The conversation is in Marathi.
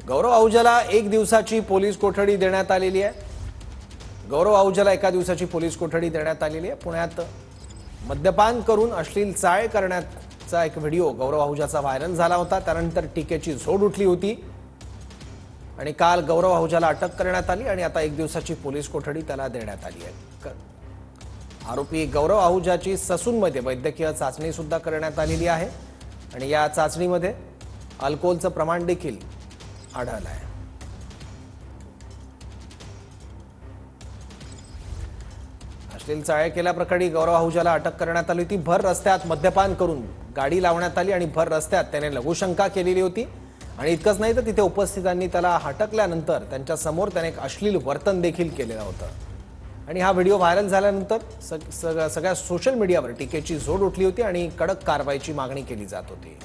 गौरव आहुजाला 1 दिवसाची पोलीस कोठडी देण्यात आलेली आहे। गौरव आहुजाला 1 दिवसाची पोलीस कोठडी देण्यात आलेली आहे। पुण्यात मद्यपान करून अश्लील चाळ करण्याचा एक व्हिडिओ गौरव आहुजाचा व्हायरल झाला होता। त्यानंतर टीकेची झोड उठली होती आणि काल गौरव आहुजाला अटक करण्यात आली आणि आता 1 दिवसाची पोलीस कोठडी त्याला देण्यात आली आहे। आरोपी गौरव आहुजाची ससूनमध्ये वैद्यकीय चाचणी सुद्धा करण्यात आलेली आहे आणि या चाचणीमध्ये अल्कोहोलचं प्रमाण देखील आढळलं आहे। अश्लील चाळे केल्याप्रकरणी गौरव आहुजाला अटक करण्यात आली होती। भर रस्त्यात मद्यपान करून गाडी लावण्यात आली आणि भर रस्त्यात त्याने लघुशंका केलेली होती आणि इतकंच नाही तर तिथे उपस्थितांनी त्याला हटकल्यानंतर त्यांच्या समोर त्याने एक अश्लील वर्तन देखील केलेलं होतं आणि हा व्हिडिओ व्हायरल झाल्यानंतर सगळ्या सोशल मीडियावर टीकेची झोड उठली होती आणि कडक कारवाईची मागणी केली जात होती।